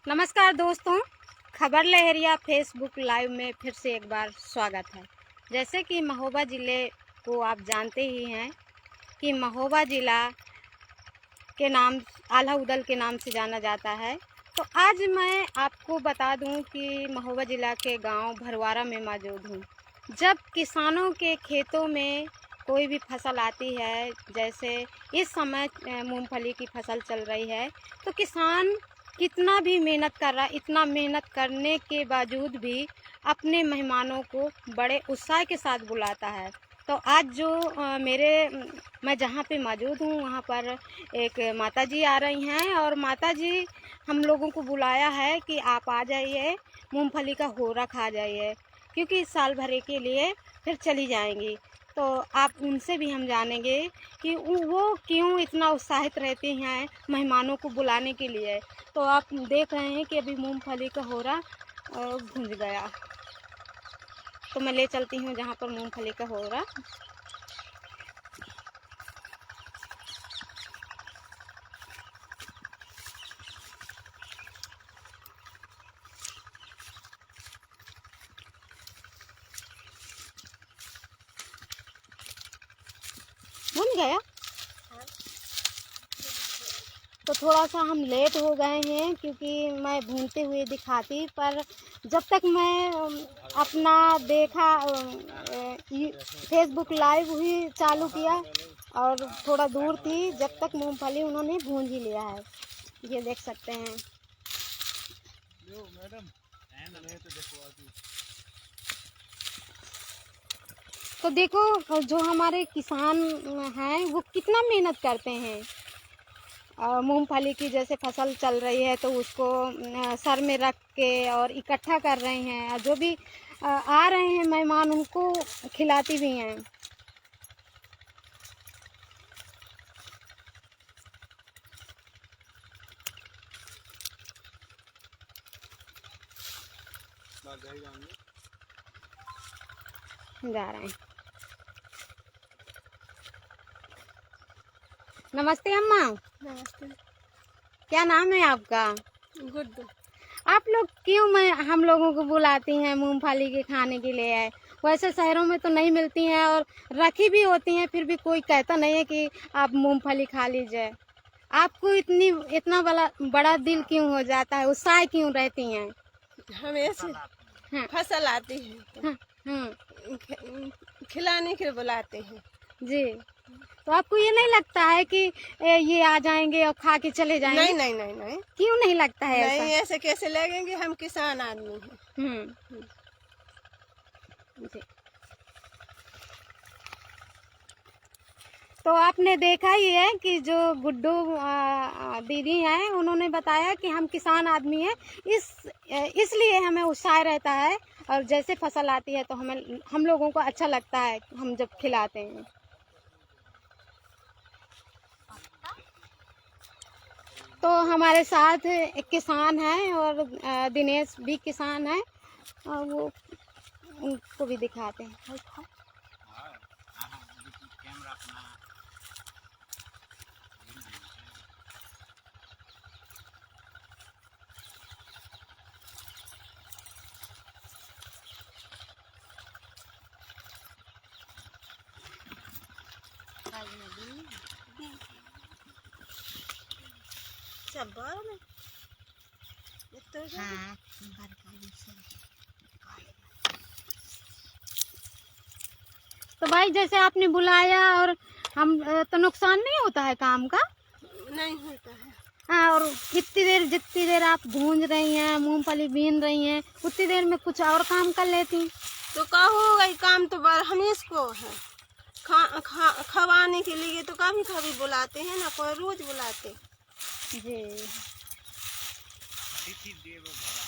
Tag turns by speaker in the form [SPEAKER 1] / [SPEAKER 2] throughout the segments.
[SPEAKER 1] नमस्कार दोस्तों, खबर लहरिया फेसबुक लाइव में फिर से एक बार स्वागत है। जैसे कि महोबा ज़िले को आप जानते ही हैं कि महोबा ज़िला के नाम आल्हा उदल के नाम से जाना जाता है। तो आज मैं आपको बता दूं कि महोबा ज़िला के गांव भरवारा में मौजूद हूं। जब किसानों के खेतों में कोई भी फसल आती है, जैसे इस समय मूंगफली की फसल चल रही है, तो किसान कितना भी मेहनत कर रहा है, इतना मेहनत करने के बावजूद भी अपने मेहमानों को बड़े उत्साह के साथ बुलाता है। तो आज जो मैं जहाँ पे मौजूद हूँ वहाँ पर एक माताजी आ रही हैं और माताजी हम लोगों को बुलाया है कि आप आ जाइए, मूंगफली का होरा खा जाइए, क्योंकि इस साल भर के लिए फिर चली जाएंगी। तो आप उनसे भी हम जानेंगे कि वो क्यों इतना उत्साहित रहती हैं मेहमानों को बुलाने के लिए। तो आप देख रहे हैं कि अभी मूंगफली का होरा भुन गया, तो मैं ले चलती हूँ जहाँ पर मूंगफली का होरा। भुन गया, तो थोड़ा सा हम लेट हो गए हैं क्योंकि मैं भूनते हुए दिखाती, पर जब तक मैं अपना देखा फेसबुक लाइव ही चालू किया और थोड़ा दूर थी, जब तक मूंगफली उन्होंने भून ही लिया है। ये देख सकते हैं। तो देखो जो हमारे किसान हैं वो कितना मेहनत करते हैं। मूंगफली की जैसे फसल चल रही है तो उसको सर में रख के और इकट्ठा कर रहे हैं, और जो भी आ रहे हैं मेहमान उनको खिलाती भी हैं। जा रहे हैं। नमस्ते अम्मा।
[SPEAKER 2] नमस्ते।
[SPEAKER 1] क्या नाम है आपका?
[SPEAKER 2] गुड्डू।
[SPEAKER 1] आप लोग क्यों हम लोगों को बुलाती हैं मूंगफली के खाने के लिए? है वैसे शहरों में तो नहीं मिलती हैं और रखी भी होती हैं, फिर भी कोई कहता नहीं है कि आप मूंगफली खा लीजिए। आपको इतना बड़ा दिल क्यों हो जाता है, उत्साह क्यों रहती हैं?
[SPEAKER 2] हमें से
[SPEAKER 1] हाँ,
[SPEAKER 2] फसल आती है तो
[SPEAKER 1] हाँ, हाँ,
[SPEAKER 2] खिलाने के लिए बुलाते हैं
[SPEAKER 1] जी। तो आपको ये नहीं लगता है कि ये आ जाएंगे और खा के चले जाएंगे?
[SPEAKER 2] नहीं नहीं नहीं नहीं
[SPEAKER 1] क्यों नहीं लगता है
[SPEAKER 2] नहीं,
[SPEAKER 1] ऐसा?
[SPEAKER 2] ऐसे कैसे लगेंगे, हम किसान आदमी हैं।
[SPEAKER 1] जी। तो आपने देखा ही है कि जो गुड्डू दीदी हैं उन्होंने बताया कि हम किसान आदमी हैं, इसलिए हमें उत्साह रहता है, और जैसे फसल आती है तो हम लोगों को अच्छा लगता है हम जब खिलाते हैं। तो हमारे साथ एक किसान है और दिनेश भी किसान है, और वो उनको भी दिखाते हैं। तो भाई जैसे आपने बुलाया और हम तो नुकसान नहीं होता है काम का?
[SPEAKER 2] नहीं होता है।
[SPEAKER 1] हाँ, और जितनी देर आप भूंज रही हैं, मूंगफली बीन रही हैं, उतनी देर में कुछ और काम कर लेती।
[SPEAKER 2] तो कहो ये काम तो हमेश को है, खवाने के लिए तो कभी कभी बुलाते हैं ना, कोई रोज बुलाते।
[SPEAKER 1] जी।
[SPEAKER 3] अतिथि देवो भव,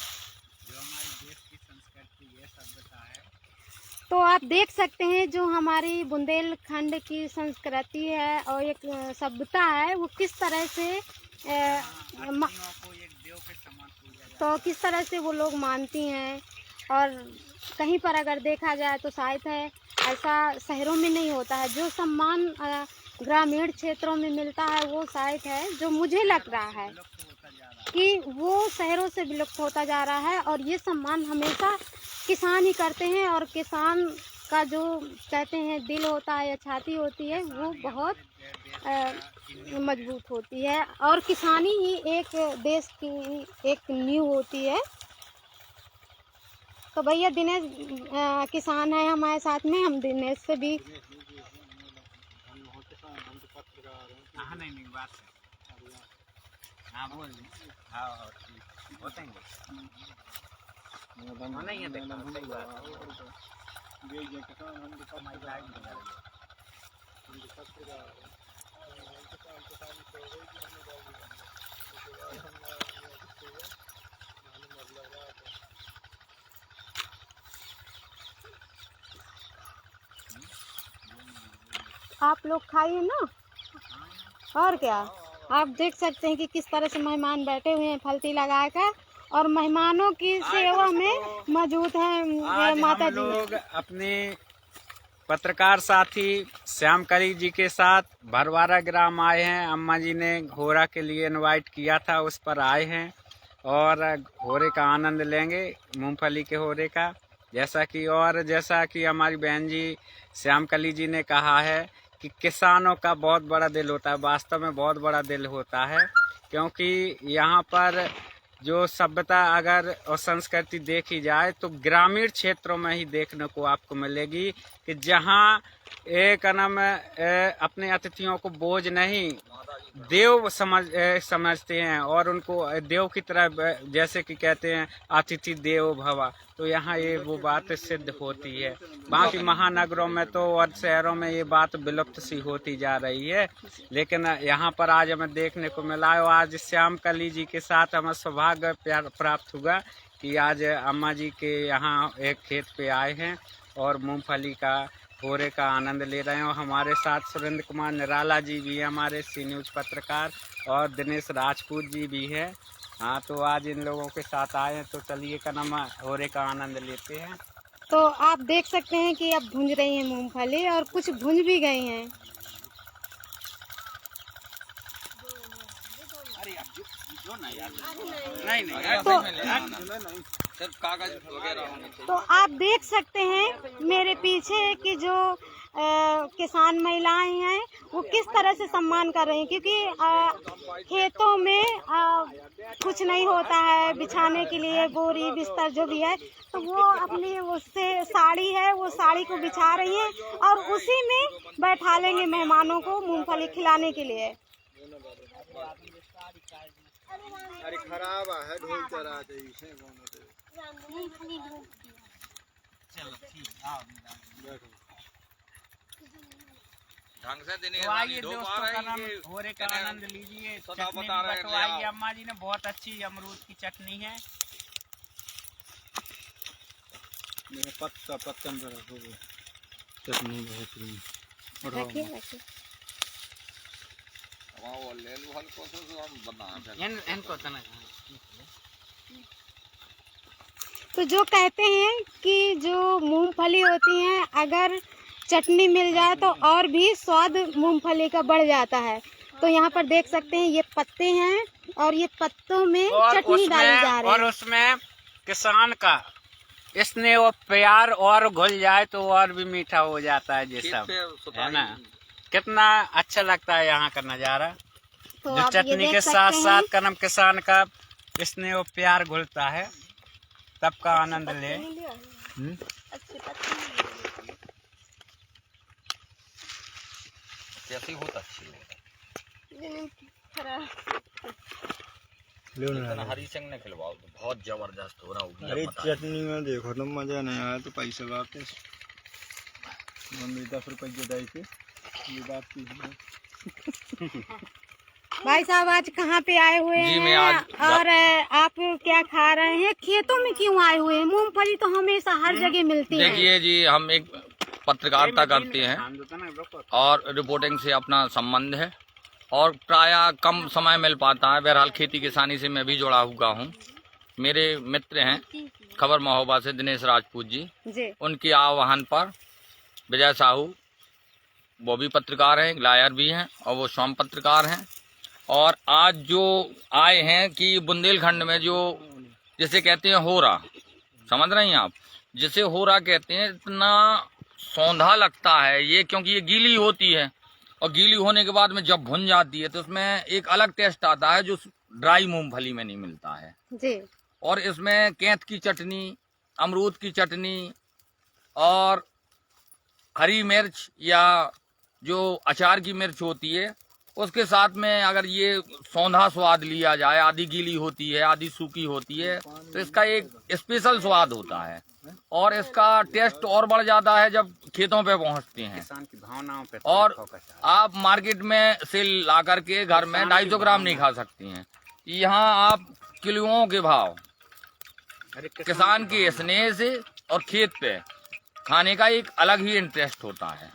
[SPEAKER 3] जो हमारे देश की संस्कृति ये सभ्यता है।
[SPEAKER 1] तो आप देख सकते हैं जो हमारी बुंदेलखंड की संस्कृति है और एक सभ्यता है, वो किस तरह से
[SPEAKER 3] को एक देव के समान पूजा जाता
[SPEAKER 1] तो किस तरह से वो लोग मानती हैं। और कहीं पर अगर देखा जाए तो शायद है ऐसा शहरों में नहीं होता है। जो सम्मान ग्रामीण क्षेत्रों में मिलता है वो शायद है जो मुझे लग रहा है। कि वो शहरों से विलुप्त होता जा रहा है। और ये सम्मान हमेशा किसान ही करते हैं, और किसान का जो कहते हैं दिल होता है या छाती होती है वो बहुत मजबूत होती है। और किसानी ही एक देश की एक नींव होती है। तो भैया दिनेश किसान है हमारे साथ में, हम दिनेश से भी
[SPEAKER 3] हाँ नहीं बात हाँ बोल हाँ होते हैं नहीं है देखा सही बात
[SPEAKER 1] आप लोग खाइए ना। और क्या, आप देख सकते हैं कि किस तरह से मेहमान बैठे हुए हैं फलती लगाकर, और मेहमानों की सेवा में मौजूद हैं माता जी।
[SPEAKER 3] लोग अपने पत्रकार साथी श्याम कली जी के साथ भरवारा ग्राम आए हैं। अम्मा जी ने घोड़ा के लिए इनवाइट किया था, उस पर आए हैं और घोड़े का आनंद लेंगे, मूंगफली के घोड़े का। जैसा कि हमारी बहन जी श्याम कली जी ने कहा है कि किसानों का बहुत बड़ा दिल होता है, वास्तव में बहुत बड़ा दिल होता है, क्योंकि यहाँ पर जो सभ्यता अगर और संस्कृति देखी जाए तो ग्रामीण क्षेत्रों में ही देखने को आपको मिलेगी, कि जहाँ एक अपने अतिथियों को बोझ नहीं देव समझते हैं, और उनको देव की तरह, जैसे कि कहते हैं अतिथि देवो भव, तो यहाँ ये वो बात सिद्ध होती है। बाकी महानगरों में तो और शहरों में ये बात विलुप्त सी होती जा रही है, लेकिन यहाँ पर आज हमें देखने को मिला है। आज श्याम कली जी के साथ हमें सौभाग्य प्राप्त हुआ कि आज अम्मा जी के यहाँ एक खेत पे आए हैं और मूंगफली का घोड़े का आनंद ले रहे हैं। और हमारे साथ सुरेंद्र कुमार निराला जी भी हैं, हमारे सी न्यूज पत्रकार, और दिनेश राजपूत जी भी हैं। हाँ, तो आज इन लोगों के साथ आए हैं, तो चलिए घोड़े का आनंद लेते हैं।
[SPEAKER 1] तो आप देख सकते हैं कि अब भूंज रही है मूंगफली, और कुछ भूंज भी गई हैं। तो आप देख सकते हैं मेरे पीछे कि जो किसान महिलाएं हैं वो किस तरह से सम्मान कर रही हैं, क्योंकि खेतों में कुछ नहीं होता है बिछाने के लिए, बोरी बिस्तर जो भी है, तो वो अपनी उससे साड़ी है, वो साड़ी को बिछा रही हैं और उसी में बैठा लेंगे मेहमानों को मूंगफली खिलाने के लिए।
[SPEAKER 4] अरे खराब है, ढोल चरा दे इसे
[SPEAKER 3] चलो ठीक, आओ
[SPEAKER 4] ढंग से देने
[SPEAKER 3] वाली घोड़े का आनंद लीजिए। चटनी बटवाई अम्मा जी ने, बहुत अच्छी अमरूद की चटनी है।
[SPEAKER 4] पत्ता चटनी बहुत
[SPEAKER 1] रखिए रखिए। तो जो कहते हैं कि जो मूंगफली होती हैं अगर चटनी मिल जाए तो और भी स्वाद मूंगफली का बढ़ जाता है। तो यहाँ पर देख सकते हैं ये पत्ते हैं और ये पत्तों में चटनी डाली जा रही है,
[SPEAKER 3] और उसमें किसान का स्नेह और प्यार और घुल जाए तो और भी मीठा हो जाता है। ये सब है ना, कितना अच्छा लगता है यहाँ का नज़ारा।
[SPEAKER 1] तो
[SPEAKER 3] जो चटनी के साथ साथ कदम किसान का स्नेह और प्यार घुलता है, तब का आनंद ले।
[SPEAKER 4] कैसी बहुत अच्छी हरी सिंह ने खिलवाओ तो बहुत जबरदस्त हो रहा होगी। अरे चटनी में देखो तो मजा नहीं आया तो पैसे वापस 10 रुपये दे के ये बात की
[SPEAKER 1] भाई साहब आज कहाँ पे आए हुए हैं और आप क्या खा रहे हैं? खेतों में क्यों आए हुए हैं? मूंगफली तो हमेशा हर जगह मिलती है।
[SPEAKER 5] देखिए जी, हम एक पत्रकारिता करते हैं और रिपोर्टिंग से अपना संबंध है और प्रायः कम समय मिल पाता है। बहरहाल खेती किसानी से मैं भी जुड़ा हुआ हूँ। मेरे मित्र हैं खबर महोबा से दिनेश राजपूत जी, उनके आह्वान पर विजय साहू वो भी पत्रकार हैं, लायर भी हैं और वो स्वयं पत्रकार हैं और आज जो आए हैं कि बुंदेलखंड में जो जिसे कहते हैं होरा, समझ रहे हैं आप, जिसे होरा कहते हैं, इतना सौंधा लगता है ये, क्योंकि ये गीली होती है और गीली होने के बाद में जब भुन जाती है तो उसमें एक अलग टेस्ट आता है जो ड्राई मूंगफली में नहीं मिलता है
[SPEAKER 1] जी।
[SPEAKER 5] और इसमें केंत की चटनी, अमरूद की चटनी और हरी मिर्च या जो अचार की मिर्च होती है उसके साथ में अगर ये सौंधा स्वाद लिया जाए, आधी गीली होती है आधी सूखी होती है, तो इसका एक स्पेशल स्वाद होता है और इसका टेस्ट और बढ़ जाता है जब खेतों पे पहुंचते हैं।
[SPEAKER 3] किसान की भावनाओं पे
[SPEAKER 5] और आप मार्केट में से ला करके घर में 250 ग्राम नहीं खा सकती हैं, यहाँ आप किलोओं के भाव किसान के स्नेह से और खेत पे खाने का एक अलग ही इंटरेस्ट होता है।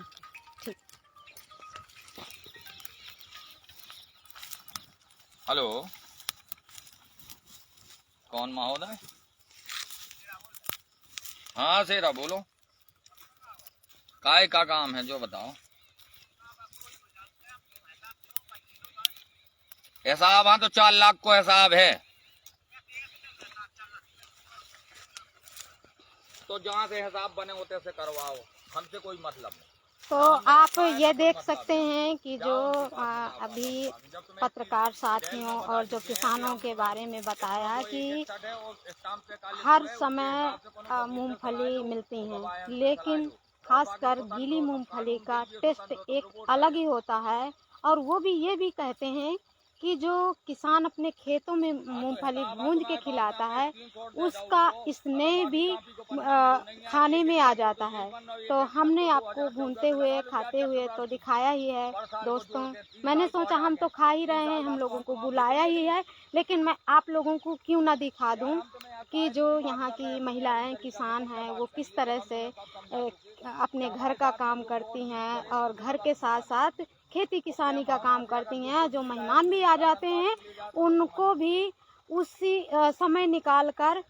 [SPEAKER 5] हेलो, कौन महोदय? हाँ शेरा बोलो, काय का काम है जो बताओ। हिसाब, हाँ तो 4 लाख को हिसाब है, तो जहाँ से हिसाब बने होते से करवाओ, हमसे कोई मतलब नहीं।
[SPEAKER 1] तो आप ये देख सकते हैं कि जो अभी पत्रकार साथियों और जो किसानों के बारे में बताया कि हर समय मूंगफली मिलती हैं, लेकिन खासकर गीली मूंगफली का टेस्ट एक अलग ही होता है। और वो भी ये भी कहते हैं कि जो किसान अपने खेतों में मूंगफली भूंज के खिलाता है उसका स्नेह भी खाने में आ जाता है। तो हमने आपको भूनते हुए खाते हुए तो दिखाया ही है दोस्तों। मैंने सोचा हम तो खा ही रहे हैं, हम लोगों को बुलाया ही है, लेकिन मैं आप लोगों को क्यों ना दिखा दूं कि जो यहाँ की महिलाएं किसान हैं वो किस तरह से अपने घर का काम करती हैं और घर के साथ साथ खेती किसानी का काम करती हैं। जो मेहमान भी आ जाते हैं उनको भी उसी समय निकाल कर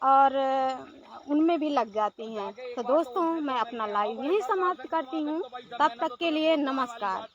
[SPEAKER 1] और उनमें भी लग जाती हैं। तो दोस्तों मैं अपना लाइव यहीं समाप्त करती हूँ, तब तक के लिए नमस्कार।